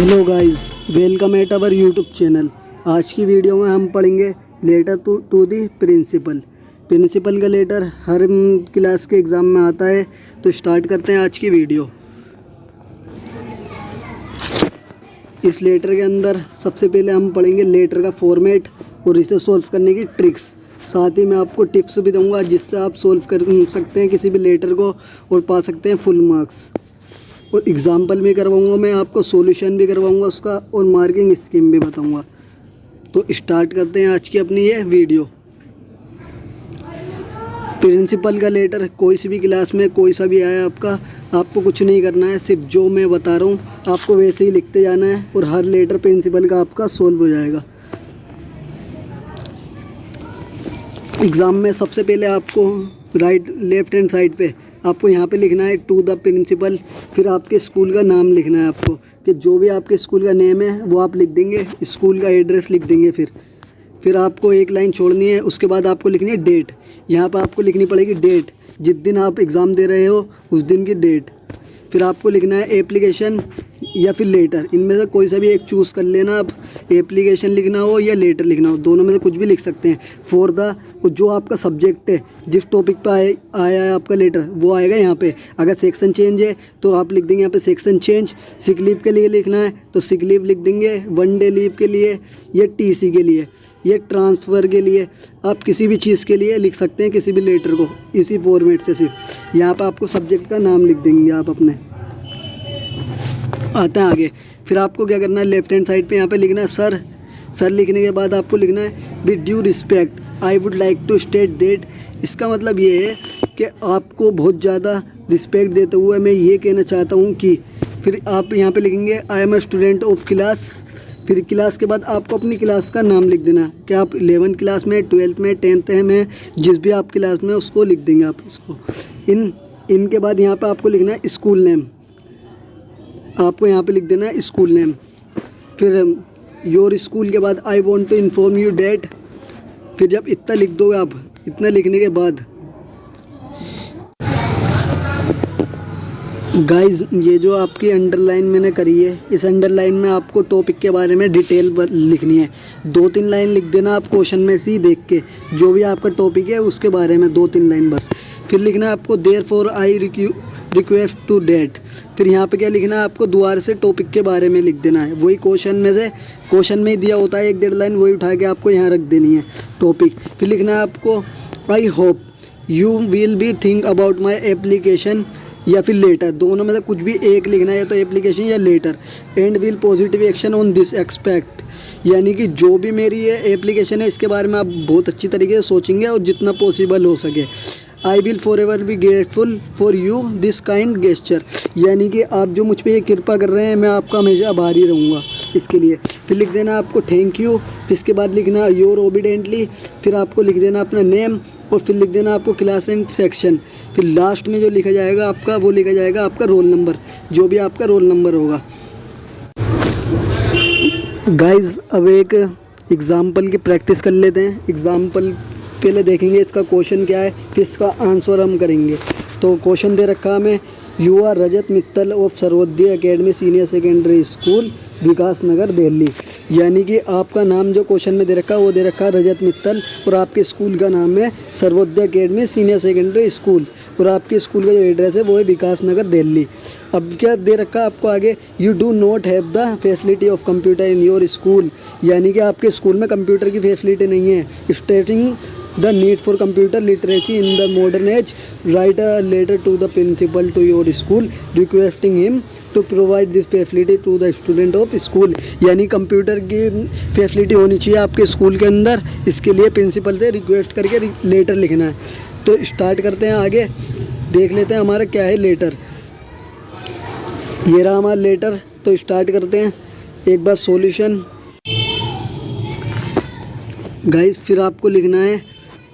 Hello guys, welcome at our YouTube channel. आज की video में हम पढ़ेंगे लेटर टू दी प्रिंसिपल का लेटर हर क्लास के एग्ज़ाम में आता है। तो स्टार्ट करते हैं आज की वीडियो। इस लेटर के अंदर सबसे पहले हम पढ़ेंगे लेटर का फॉर्मेट और इसे सॉल्व करने की ट्रिक्स। साथ ही मैं आपको टिप्स भी दूंगा जिससे आप सॉल्व कर सकते हैं किसी भी लेटर को और पा सकते हैं फुल मार्क्स। और एग्ज़ाम्पल भी करवाऊंगा, मैं आपको सॉल्यूशन भी करवाऊंगा उसका और मार्किंग स्कीम भी बताऊंगा। तो स्टार्ट करते हैं आज की अपनी ये वीडियो। प्रिंसिपल का लेटर कोई सी भी क्लास में कोई सा भी आया आपको कुछ नहीं करना है, सिर्फ जो मैं बता रहा हूँ आपको वैसे ही लिखते जाना है और हर लेटर प्रिंसिपल का आपका सोल्व हो जाएगा। एग्ज़ाम में सबसे पहले आपको लेफ्ट हैंड साइड पे आपको यहाँ पे लिखना है टू द प्रिंसिपल। फिर आपके स्कूल का नाम लिखना है आपको, कि जो भी आपके स्कूल का नेम है वो आप लिख देंगे, स्कूल का एड्रेस लिख देंगे। फिर आपको एक लाइन छोड़नी है, उसके बाद आपको लिखनी है डेट। यहाँ पर आपको लिखनी पड़ेगी डेट, जिस दिन आप एग्ज़ाम दे रहे हो उस दिन की डेट। फिर आपको लिखना है एप्लीकेशन या फिर लेटर, इनमें से कोई सा भी एक चूज़ कर लेना आप। एप्लीकेशन लिखना हो या लेटर लिखना हो, दोनों में से कुछ भी लिख सकते हैं। फॉर द जो आपका सब्जेक्ट है, जिस टॉपिक पे आया है आपका लेटर वो आएगा यहाँ पे। अगर सेक्शन चेंज है तो आप लिख देंगे यहाँ पे सेक्शन चेंज। सिक लीव के लिए लिखना है तो सिक लीव लिख देंगे, वन डे लीव के लिए, या टीसी के लिए, ये ट्रांसफ़र के लिए, आप किसी भी चीज़ के लिए लिख सकते हैं किसी भी लेटर को इसी फॉर्मेट से। सिर्फ यहाँ पर आपको सब्जेक्ट का नाम लिख देंगे आप अपने। आते हैं आगे। फिर आपको क्या करना है, लेफ्ट हैंड साइड पे यहाँ पे लिखना है सर लिखने के बाद आपको लिखना है with due respect I would like to state that. इसका मतलब ये है कि आपको बहुत ज़्यादा रिस्पेक्ट देते हुए मैं ये कहना चाहता हूँ कि। फिर आप यहाँ पे लिखेंगे I am a student of class. फिर क्लास के बाद आपको अपनी क्लास का नाम लिख देना कि आप 11th क्लास में, 12th में, 10th में, जिस भी आप क्लास में उसको लिख देंगे आप उसको। इनके बाद यहाँ पर आपको लिखना है स्कूल नेम, आपको यहाँ पे लिख देना है स्कूल नेम। फिर योर स्कूल के बाद I want to inform you that. फिर जब इतना लिख दोगे आप, इतना लिखने के बाद गाइस, ये जो आपकी अंडरलाइन मैंने करी है, इस अंडरलाइन में आपको टॉपिक के बारे में डिटेल लिखनी है। 2-3 लाइन लिख देना आप क्वेश्चन में से ही देख के, जो भी आपका टॉपिक है उसके बारे में 2-3 लाइन बस। फिर लिखना है आपको therefore I request to that. फिर यहाँ पे क्या लिखना है आपको, दोबारा से टॉपिक के बारे में लिख देना है। वही क्वेश्चन में ही दिया होता है 1-1.5 लाइन, वही उठा के आपको यहाँ रख देनी है टॉपिक। फिर लिखना है आपको I hope you will be think about my application या फिर लेटर, दोनों में से कुछ भी एक लिखना है, या तो एप्लीकेशन या letter. And will positive action on this expect, यानी कि जो भी मेरी ये एप्लीकेशन है इसके बारे में आप बहुत अच्छी तरीके से सोचेंगे और जितना पॉसिबल हो सके। I will for ever be grateful for you this kind gesture, यानी कि आप जो मुझ पर ये कृपा कर रहे हैं मैं आपका हमेशा आभारी रहूँगा इसके लिए। फिर लिख देना आपको थैंक यू। फिर इसके बाद लिखना योर ओबीडेंटली। फिर आपको लिख देना अपना नेम और फिर लिख देना आपको क्लास एंड सेक्शन। फिर लास्ट में जो लिखा जाएगा आपका, वो लिखा जाएगा आपका रोल नंबर, जो भी आपका रोल नंबर होगा। गाइस, अब एक एग्ज़ाम्पल की प्रैक्टिस कर लेते हैं। एग्ज़ाम्पल पहले देखेंगे इसका क्वेश्चन क्या है, फिर इसका आंसर हम करेंगे। तो क्वेश्चन दे रखा हमें, you are Rajat Mittal of Sarvodaya academy senior secondary school Vikas Nagar Delhi. यानी कि आपका नाम जो क्वेश्चन में दे रखा है वो दे रखा है रजत मित्तल, और आपके स्कूल का नाम है Sarvodaya academy senior secondary school, और आपके स्कूल का जो एड्रेस है वो है विकास नगर दिल्ली। अब क्या दे रखा है आपको आगे, you do not have the facility of computer in your school, यानी कि आपके स्कूल में कंप्यूटर की फैसिलिटी नहीं है। Stating the need for computer literacy in the modern age, write a letter to the principal to your school requesting him to provide this facility to the student of school. यानी computer की facility होनी चाहिए आपके school के अंदर, इसके लिए principal से रिक्वेस्ट करके लेटर लिखना है। तो स्टार्ट करते हैं आगे, देख लेते हैं हमारा क्या है लेटर। ये रहा हमारा लेटर। तो स्टार्ट करते हैं एक बार सॉल्यूशन। गाइस, फिर आपको लिखना है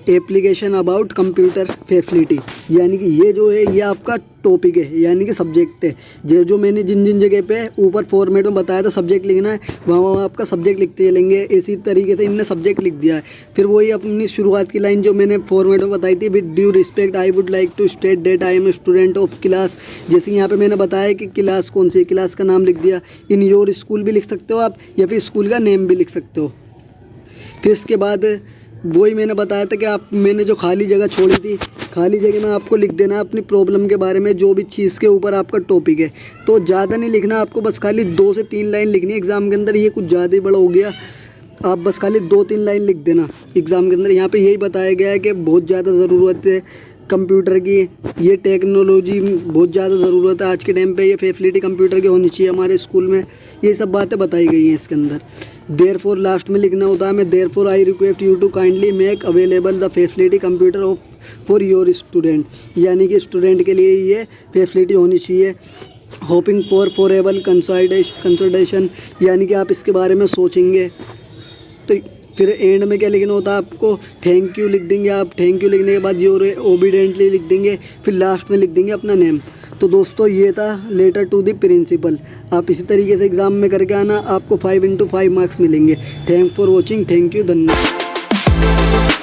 एप्लीकेशन अबाउट कंप्यूटर फैसिलिटी, यानी कि ये जो है ये आपका टॉपिक है, यानी कि सब्जेक्ट है। जो मैंने जिन जिन जगह पे ऊपर फॉर्मेट में बताया था सब्जेक्ट लिखना है, वहाँ वहाँ आपका सब्जेक्ट लिखते चलेंगे। इसी तरीके से इनने सब्जेक्ट लिख दिया है। फिर वही अपनी शुरुआत की लाइन जो मैंने फॉर्मेट में बताई थी, with due respect I would like to state that I am student of class. जैसे यहाँ पे मैंने बताया कि क्लास कौन सी, क्लास का नाम लिख दिया। इन योर स्कूल भी लिख सकते हो आप, या फिर स्कूल का नेम भी लिख सकते हो। फिर इसके बाद वही मैंने बताया था कि मैंने जो खाली जगह छोड़ी थी, खाली जगह में आपको लिख देना है अपनी प्रॉब्लम के बारे में, जो भी चीज़ के ऊपर आपका टॉपिक है। तो ज़्यादा नहीं लिखना आपको, बस खाली 2 से 3 लाइन लिखनी है एग्ज़ाम के अंदर। ये कुछ ज़्यादा ही बड़ा हो गया, आप बस खाली 2-3 लाइन लिख देना एग्ज़ाम के अंदर। यहाँ पे यही बताया गया है कि बहुत ज़्यादा ज़रूरत है कंप्यूटर की, ये टेक्नोलॉजी बहुत ज़्यादा ज़रूरत है आज के टाइम पे, ये फैसिलिटी कंप्यूटर की होनी चाहिए हमारे स्कूल में। ये सब बातें बताई गई हैं इसके अंदर। देयरफॉर लास्ट में लिखना होता है मैं, therefore I request you to kindly make available the facility computer of for your student, यानी कि स्टूडेंट के लिए ये फैसिलिटी होनी चाहिए। होपिंग फॉर एबल कंसल्टेशन, यानी कि आप इसके बारे में सोचेंगे। तो फिर एंड में क्या लिखना होता है आपको, थैंक यू लिख देंगे आप। थैंक यू लिखने के बाद योर ओबीडेंटली लिख देंगे, फिर लास्ट में लिख देंगे अपना नेम। तो दोस्तों ये था लेटर टू द प्रिंसिपल। आप इसी तरीके से एग्ज़ाम में करके आना, आपको 5 into 5 मार्क्स मिलेंगे। Thank for watching, thank you, धन्यवाद।